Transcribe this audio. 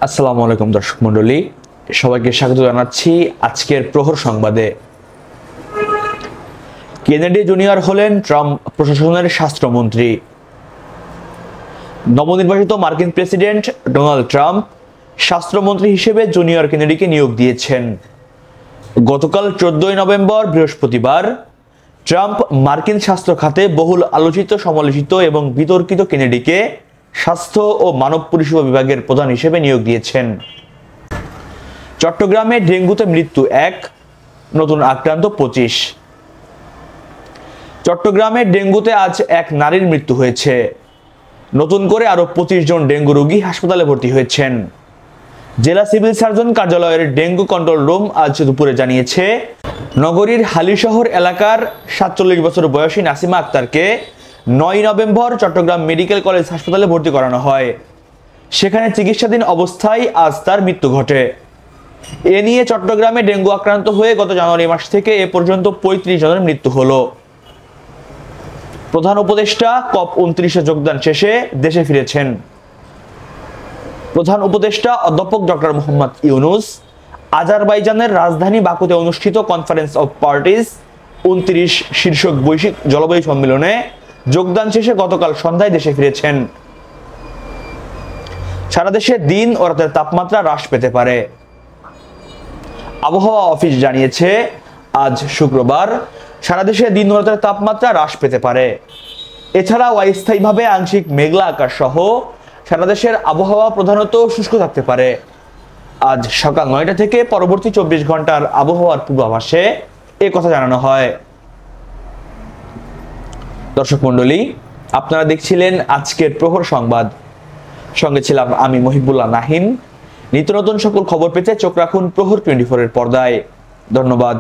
আসসালামু আলাইকুম দর্শক মণ্ডলী, সবাইকে স্বাগত জানাচ্ছি আজকের প্রহর সংবাদে। কেনেডি জুনিয়র হলেন ট্রাম্প প্রশাসনের স্বাস্থ্যমন্ত্রী। নবনির্বাচিত মার্কিন প্রেসিডেন্ট ডোনাল্ড ট্রাম্প স্বাস্থ্যমন্ত্রী হিসেবে জুনিয়র কেনেডিকে নিয়োগ দিয়েছেন। গতকাল 14 নভেম্বর বৃহস্পতিবার ট্রাম্প মার্কিন স্বাস্থ্য খাতে বহুল আলোচিত, সমালোচিত এবং বিতর্কিত কেনেডিকে স্বাস্থ্য ও মানব পরিষেবা বিভাগের প্রধান হিসেবে নিয়োগ দিয়েছেন। চট্টগ্রামে ডেঙ্গুতে মৃত্যু 1, নতুন আক্রান্ত 25। চট্টগ্রামে ডেঙ্গুতে আজ এক নারীর মৃত্যু হয়েছে। নতুন করে আরো 25 জন ডেঙ্গু রোগী হাসপাতালে ভর্তি হয়েছেন। জেলা সিভিল সার্জন কার্যালয়ের ডেঙ্গু কন্ট্রোল রুম আজ দুপুরে জানিয়েছে, নগরীর হালিশহর এলাকার 47 বছর বয়সী নাসিমা আক্তারকে 9 নভেম্বর চট্টগ্রাম মেডিকেল কলেজ হাসপাতালে ভর্তি করানো হয়। সেখানে চিকিৎসাধীন অবস্থায় আজ তার মৃত্যু ঘটে। এ নিয়ে চট্টগ্রামে ডেঙ্গু আক্রান্ত হয়ে গত জানুয়ারি মাস থেকে এ পর্যন্ত 35 জনের মৃত্যু হলো। প্রধান উপদেষ্টা COP29 যোগদান শেষে দেশে ফিরেছেন। প্রধান উপদেষ্টা অধ্যাপক ডক্টর মোহাম্মদ ইউনুস আজারবাইজানের রাজধানী বাকুতে অনুষ্ঠিত কনফারেন্স অফ পার্টিজ 29 শীর্ষক বৈশ্বিক জলবায়ু সম্মেলনে যোগদান শেষে গতকাল সন্ধ্যায় দেশে ফিরেছেন। সারা দেশে দিন ও রাতের তাপমাত্রা হ্রাস পেতে পারে। আবহাওয়া অফিস জানিয়েছে, আজ শুক্রবার সারা দেশে দিন ও রাতের তাপমাত্রা হ্রাস পেতে পারে। এছাড়াও অস্থায়ীভাবে আংশিক মেঘলা আকাশ সহ সারা দেশের আবহাওয়া প্রধানত শুষ্ক থাকতে পারে। আজ সকাল 9টা থেকে পরবর্তী 24 ঘন্টার আবহাওয়ার পূর্বাভাসে এ কথা জানানো হয়। দর্শক মণ্ডলী, আপনারা দেখছিলেন আজকের প্রহর সংবাদ। সঙ্গে ছিলাম আমি মহিবুল্লাহ নাহিন। নিত্য নতুন সকল খবর পেতে চোখ রাখুন প্রহর 24 এর পর্দায়। ধন্যবাদ।